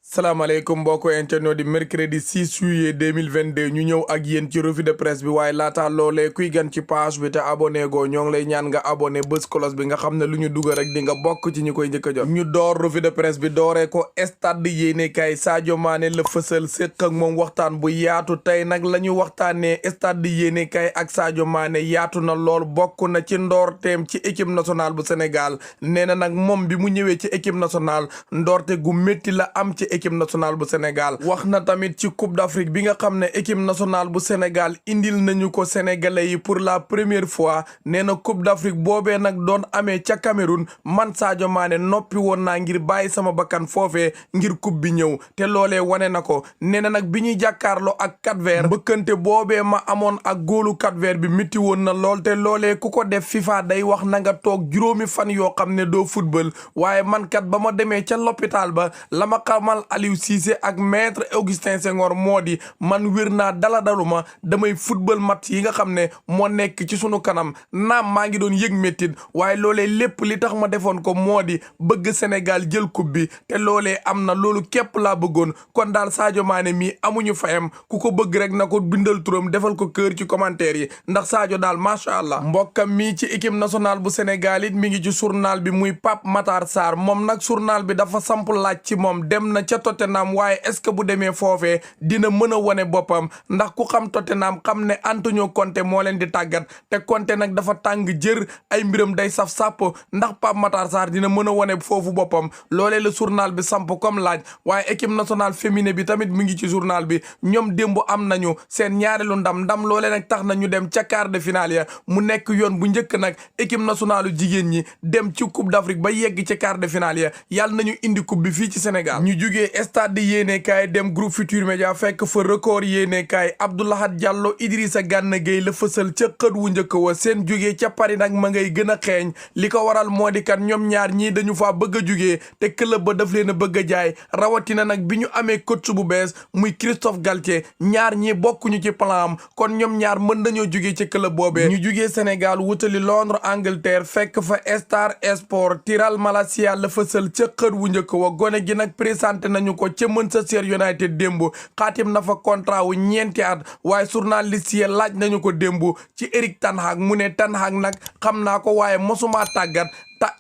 salaamaaleykum mbokk internet di mercredi 6 juillet 2022 ñu ñëw ak yéen ci revue de presse bi waaye laata loolee kuy gan ci page bi te abonné go ñoo ngi lay ñaan nga abonné bés cloche bi nga xam ne lu ñu dugal rek di nga bokk ci ñu koy njëkk a jot ñu door revue de presse bi dooree ko stade yéenekaay Sadio Mané la fësal séq ak moom waxtaan bu yaatu tey nag la ñu waxtaanee stade yéenekaay ak Sadio Mané yaatu na lool bokk na ci ndoorteem ci équipe nationale bu Sénégal nee na nag moom bi mu ñëwee ci équipe nationale ndoorte gu métti la am ci équipe nationale bu Sénégal wax na tamit ci coupe d'Afrique bi nga xam ne équipe nationale bu Sénégal indil nañu ko sénégalais yi pour la première fois nee na coupe d'Afrique boobee nag doon amee ca Cameroun man Sadio Mané noppi woon naa ngir bàyyi sama bakkan foofee ngir coupe bi ñëw te loolee wane na ko nee na nag bi ñuy jàkkaarloo ak Cap-Vert mbëkkante boobee ma amoon ak góolu Cap-Vert bi métti woon na lool te loolee ku ko def FIFA day wax na nga toog juróomi fan yoo xam ne doo football waaye man kat ba ma demee ca l'hôpital ba la ma xamal Aliou Cissé ak maître Augustin Senghor moo di man wér naa daluma damay football match yi nga xam ne moo nekk ci sunu kanam naam maa ngi doon yëg méttit waaye loolee lépp li tax ma defoon ko moo di bëgg Sénégal jël coupe bi te loolee am na loolu képp laa bëggoon kon daal Sadio Mané mi amuñu fayam ku ko bëgg rek na ko bindal turam defal ko kër ci commentaire yi ndax Sadio daal macha allah mbokkam mi ci équipe nationale bu Sénégal it mi ngi ci journal bi muy Pape Matar Sarr moom nag journal bi dafa samp laaj ci moom dem na ca Tottenham waaye est-ce que bu demee foofee dina mën a wane boppam ndax ku xam Tottenham xam ne Antonio Conte moo leen di tàggat te Conte nag dafa tàng jër ay mbiram day saf sàpp ndax Pape Matar Sarr dina mën a wane foofu boppam loolee la journal bi samp comme laaj waaye équipe nationale féminine bi tamit mi ngi ci journal bi ñoom démb am nañu seen ñaareelu ndam loolee nag tax na ñu dem ca quart de finale ya mu nekk yoon bu njëkk nag équipe nationale jigéen ñi dem ci coupe d'Afrique ba yegg ca quart de finale ya yàlla nañu indi coupe bi fii ci Sénégal ñu jugee stade yéenekaay dem groupe Futurs Médias fekk fa record yéenekaay Abdoulahat Diallo Idrissa Gana Gueye la fësal ca xët wu njëkk wa seen jugee ca Paris nag ma ngay gën a xeeñ li ko waral moo di kat ñoom ñaar ñii dañu faa bëgg a jugee te club ba daf leen a bëgg a jaay rawatina nag bi ñu amee coach bu bees muy Christophe Galtier ñaar ñii bokkuñu ci plan am kon ñoom ñaar mën nañoo jugee ci club boobee ñu jugee Sénégal wutali Londres Angleterre fekk fa Star Sport Tiral Malacia la fësal ca xët wu njëkk wa gone gi nag présenté nañu ko ca Manchester United démb xaatim na fa contrat wu ñeenti at waaye journaliste yi laaj nañu ko démb ci Eric Ten Hag mu ne Ten Hag nag xam naa ko waaye mosuma tàggat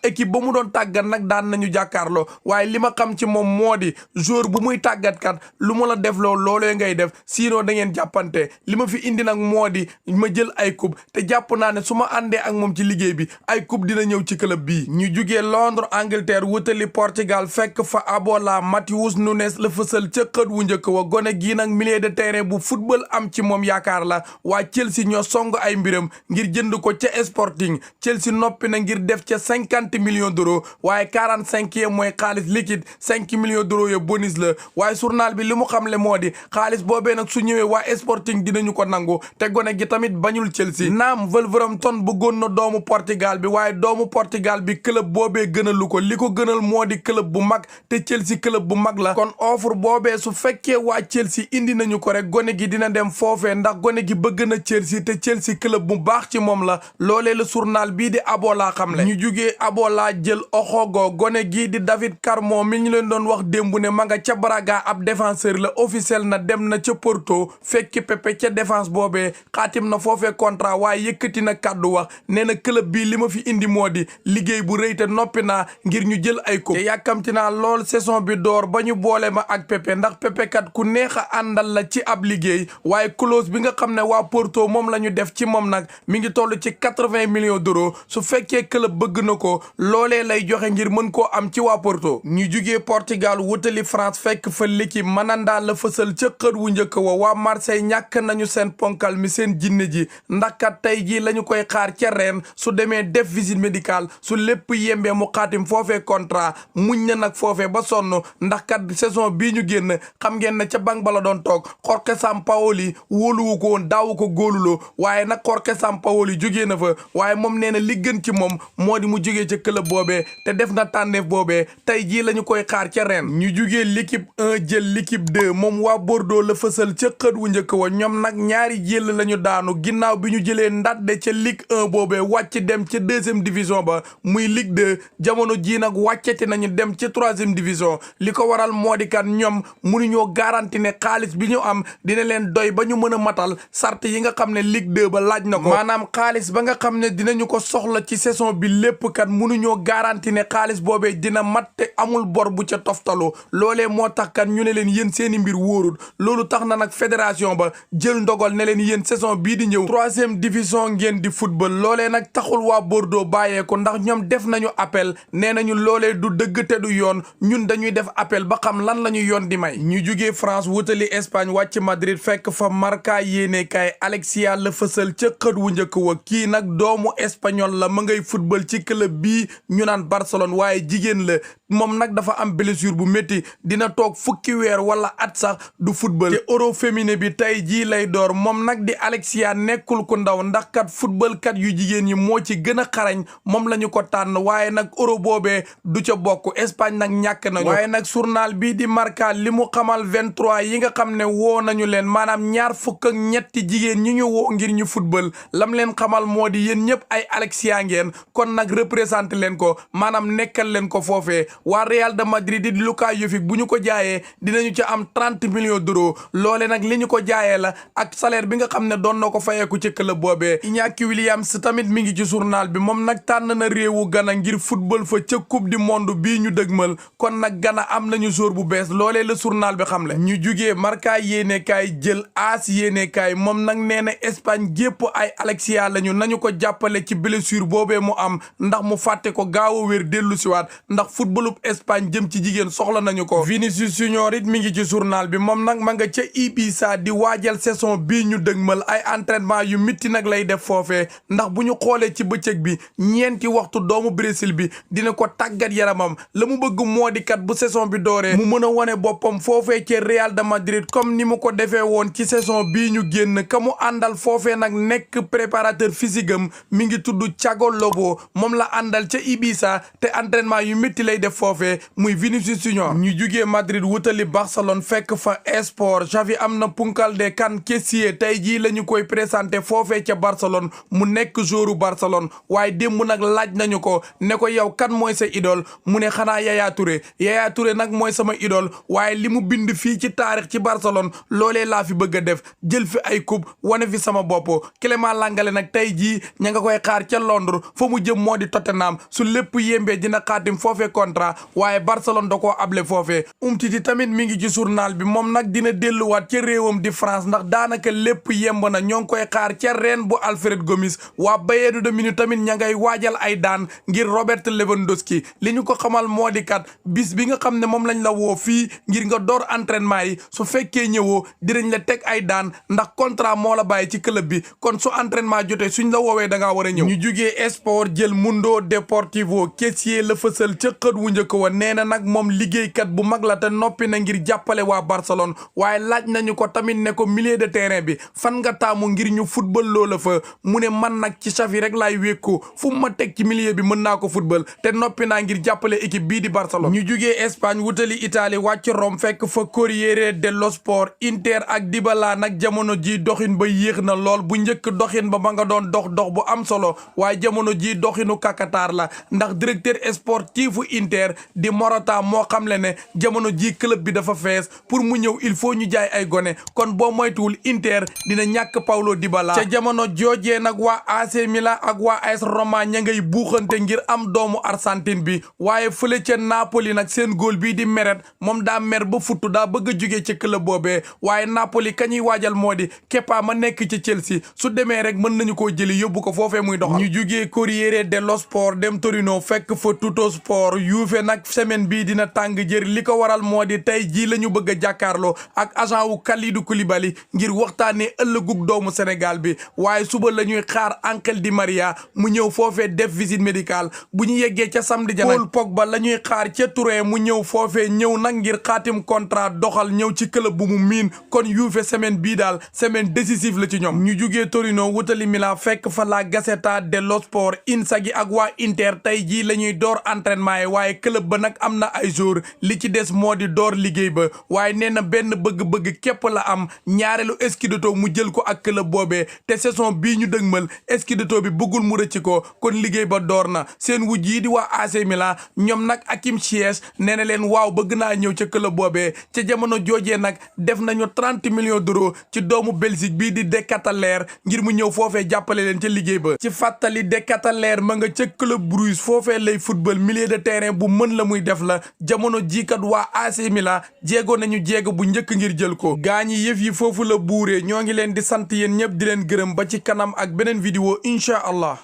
équipe ba mu doon tàggat nag daan nañu jàkkaarloo waaye li ma xam ci moom moo di joueur bu muy tàggat kat lu ma la def loolee ngay def sinon da ngeen jàppante li ma fi indi nag moo di ma jël ay coupe te jàpp naa ne su ma àndee ak moom ci liggéey bi ay coupe dina ñëw ci club bii ñu jugee Londres Angleterre wutali Portugal fekk fa Abola Matheus Nunes la fësal ca xët wu njëkk wa gone gii nag milieu de terrain bu football am ci moom yaakaar la waa Chelsea ñoo song ay mbiram ngir jënd ko ca Sporting Chelsea noppi na ngir def ca 50 millions d'euros waaye 45 ye mooy xaalis liquide 5 millions d'euros ya bonus la waaye journal bi li mu xamle moo di xaalis boobee nag su ñëwee waa Sporting dinañu ko nangu te gone gi tamit bañul Chelsea naam Wolverhampton bëggoon na doomu Portugal bi waaye doomu Portugal bi club boobee gënalu ko li ko gënal moo di club bu mag te Chelsea club bu mag la kon offre boobee su fekkee waa Chelsea indi nañu ko rek gone gi dina dem foofee ndax gone gi bëgg na Chelsea te Chelsea club bu baax ci moom la loolee la journal bii di Abola xamle ñu jugee Abola jël Oxogo gone gii di David Carmo mi ñu leen doon wax démb ne ma nga ca Braga ab défenseur la officiel na dem na ca Porto fekki Pepe ca défense boobee xaatim na foofee contrat waaye yëkkati na kàddu wax nee na club bii li ma fi indi moo di liggéey bu rëy te noppi naa ngir ñu jël ay coupe te yàkkamti naa lool saison bi door ba ñu boole ma ak Pepe ndax Pepe kat ku neex a àndal la ci ab liggéey waaye clause bi nga xam ne waa Porto moom la ñu def ci moom nag mi ngi toll ci 80 millions d'euros su fekkee club bëgg na ko loolee lay joxe ngir mën koo am ci waa Porto ñu jugee Portugal wutali France fekk fa l'équipe Mandanda la fësal ca xët wu njëkk wa waa Marseille ñàkk nañu seen ponkal mi seen jinne ji ndax kat tey jii la ñu koy xaar ca Rennes su demee def visite médicale su lépp yembee mu xaatim foofee contrat muñ na nag foofee ba sonn ndax kat saison bii ñu génn xam ngeen ne ca banc ba la doon toog Jorge Sampaoli wóoluwu ko woon daawu ko góoluloo waaye nag Jorge Sampaoli jugee na fa waaye moom nee na li gën ci moom moo di mu jugee jugee ca club boobee te def na tànneef boobee tey jii la ñu koy xaar ca Rennes. ñu jugee l'équipe 1 jël l'équipe 2 moom waa Bordeaux la fësal ca xët wu njëkk wa ñoom nag ñaari jël la ñu daanu ginnaaw bi ñu jëlee ndàdde ca Ligue 1 boobee wàcc dem ca deuxième division ba muy Ligue 2 jamono jii nag wàcceti nañu dem ca troisième division li ko waral moo di kan ñoom mënuñoo garanti ne xaalis bi ñu am dina leen doy ba ñu mën a matal sart yi nga xam ne Ligue 2 ba laaj na ko maanaam xaalis ba nga xam ne dinañu ko soxla ci saison bi lépp kat mënuñoo garanti ne xaalis boobee dina mat te amul bor bu ca toftalu loolee moo tax kat ñu ne leen yéen seeni mbir wóorul loolu tax na nag fédération ba jël ndogal ne leen yéen saison bii di ñëw troisième division ngeen di football loolee nag taxul waa Bordeaux bàyyeeko ndax ñoom def nañu appel nee nañu loolee du dëgg te du yoon ñun dañuy def appel ba xam lan la ñu yoon di may ñu jugee France wutali Espagne wàcc Madrid fekk fa Marca yéenekaay Alexia la fësal ca xët wu njëkk wa kii nag doomu espagnol la ma ngay football ci club bii ñu naan Barcelone waaye jigéen la moom nag dafa am blessure bu métti dina toog fukki weer wala at sax du football te euro féminin bi tey jii lay door moom nag di Alexia nekkul ku ndaw ndax kat football kat yu jigéen ñi moo ci gën a xarañ moom la ñu ko tànn waaye nag euro boobee du ca bokk Espagne nag ñàkk nañu waaye nag journal bii di Marca li mu xamal 23 yi nga xam ne woo nañu leen maanaam ñaar fukk ak ñetti jigéen ñi ñu woo ngir ñu football lam leen xamal moo di yéen ñëpp ay Alexia ngeen kon nag représenté leen ko maanaam nekkal leen ko foofee waa Real de Madrid di Luka Jovic bu ñu ko jaayee dinañu ca am 30 millions d'euros loole nag li ñu ko jaayee la ak salaire bi nga xam ne doon na ko fayeeku ci club boobee Iñaki Williams tamit mi ngi ci journal bi moom nag tànn na réewu Ghana ngir football fa ca coupe du monde bii ñu dëgmal kon nag Ghana am nañu joueur bu bees loolee la journal bi xam le ñu jugee Marca yéenekaay jël AS yéenekaay moom nag nee na Espagne gépp ay Alexia lañu nañu ko jàppale ci blessure boobee mu am ndax mu fàtte ko gaaw a wér dellu siwaat ndax footballub Espagne jëm ci jigéen soxla nañu ko Vinicius Junior it mi ngi ci journal bi moom nag ma nga ca Ibiza di waajal saison bii ñu dëgmal ay entraînement yu mitti nag lay def foofee ndax bu ñu xoolee ci bëccëg bi ñeenti waxtu doomu Brésil bi dina ko tàggat yaramam la mu bëgg moo di kat bu saison bi dooree mu mën a wane boppam foofee ci Real de Madrid comme ni mu ko defee woon ci saison bii ñu génn ka mu àndal foofee nag nekk préparateur physique am mi ngi tudd Thiago Lobo moom la àndal ca Ibiza te entraînement yu métti lay def foofee muy Vinicius Junior ñu jugee Madrid wutali Barcelone fekk fa Esport Xavi am na punkal de kan Kessié tey jii la ñu koy présenté foofee ca Barcelone mu nekk joueur Barcelone waaye démb nag laaj nañu ko ne ko yow kan mooy sa idole mu ne xanaa Yaya Touré nag mooy sama idole waaye li mu bind fii ci taarix ci Barcelone loolee laa fi bëgg a def jël fi ay coupe wane fi sama bopp Clément Lenglet nag tey jii ña nga koy xaar ca Londres fa mu jëm moo di Tottenham su lépp yembee dina xaatim foofee contrat waaye Barcelone da koo able foofee Umtiti tamit mi ngi ci journal bi moom nag dina delluwaat ca réewam di France ndax daanaka lépp yemb na ñoo ngi koy xaar ca Rennes bu Alfred Gomis waa Bayern de Munich tamit ña ngay waajal ay daan ngir Robert Lewandowski li ñu ko xamal moo di kat bis bi nga xam ne moom lañ la woo fii ngir nga door entraînement yi su fekkee ñëwoo dinañ la teg ay daan ndax contrat moo la bàyyi ci club bi kon su entraînement jotee suñ la woowee da ngaa war a ñëw ñu jugee sport jël Mundo Deportivo Kessié la fësal ca xët wu njëkk wa nee na nag moom liggéeykat bu mag la te noppi na ngir jàppale waa Barcelone waaye laaj nañu ko tamit ne ko milieu de terrain bi fan nga taamu ngir ñu football loola fa mu ne man nag ci Xavi rek laay wékku fu ma teg ci milieu bi mën naa ko football te noppi naa ngir jàppale équipe bii di Barcelone ñu jugee Espagne wutali Italie wàcc Rome fekk fa Corriere dello Sport Inter ak Dybala nag jamono ji doxin ba yéex na lool bu njëkk doxin ba nga doon dox bu am solo waaye jamono ji doxinu kakataar la ndax directeur sportifu Inter di Morata moo xamle ne jamono ji club bi dafa fees pour mu ñëw il faut ñu jaay ay gone kon boo moytuwul Inter dina ñàkk Paulo Dybala ca jamono joojee nag waa AC Milan ak waa AS Roma ña ngay buuxante ngir am doomu Argentine bi waaye fële ca Napoli nag seen góol bii di Meret moom daa mer ba futtu daa bëgg a jugee ci club boobee waaye Napoli kañuy waajal moo di Kepa ma nekk ci Chelsea su demee rek mën nañu koo jëli yóbbu ko foofee muy doxal ñu jugee Corriere dello Sport dem Torino fekk fa Tuttosport Juve Juve nag semaine bii dina tàng jër li ko waral moo di tey jii la ñu bëgg a jàkkaarloo ak agent wu Kalidou Koulibaly ngir waxtaanee ëllëgug doomu Sénégal bi waaye suba la ñuy xaar Ángel Di María mu ñëw foofee def visite médicale bu ñu yeggee ca samedi ja nag Paul Pogba la ñuy xaar ca Turin mu ñëw foofee ñëw nag ngir xaatim contrat doxal ñëw ci club bu mu miin kon Juve semaine bii daal semaine décisive la ci ñoom. ñu jugee Torino wutali Milan fekk fa la Gazzetta dello Sport Inzaghi ak waa Inter tey jii la ñuy door entraînement yi waaye club ba nag am na ay jour li ci des moo di door liggéey ba waaye nee na benn bëgg-bëgg képp la am ñaareelu scudetto mu jël ko ak club boobee te saison bii ñu dëgmal scudetto bi bëggul mu rëcc ko kon liggéey ba door na seen wujj yi di waa AC Milan ñoom nag Hakim Ziyech nee na leen waaw bëgg naa ñëw ca club boobee ca jamono joojee nag def nañu 30 millions d'euros ci doomu Belgique bii di De Ketelaere ngir mu ñëw foofee jàppale leen ca liggéey ba ci fàttali De Ketelaere ma nga ca club Bruges foofee lay football milieu de terrain bu mën la muy def la jamono jiikat waa AC Milan jéego nañu jéego bu njëkk ngir jël ko gaañi yëf yi foofu la buuree ñoo ngi leen di sant yéen ñëpp di leen gërëm ba ci kanam ak beneen vidéo incha allah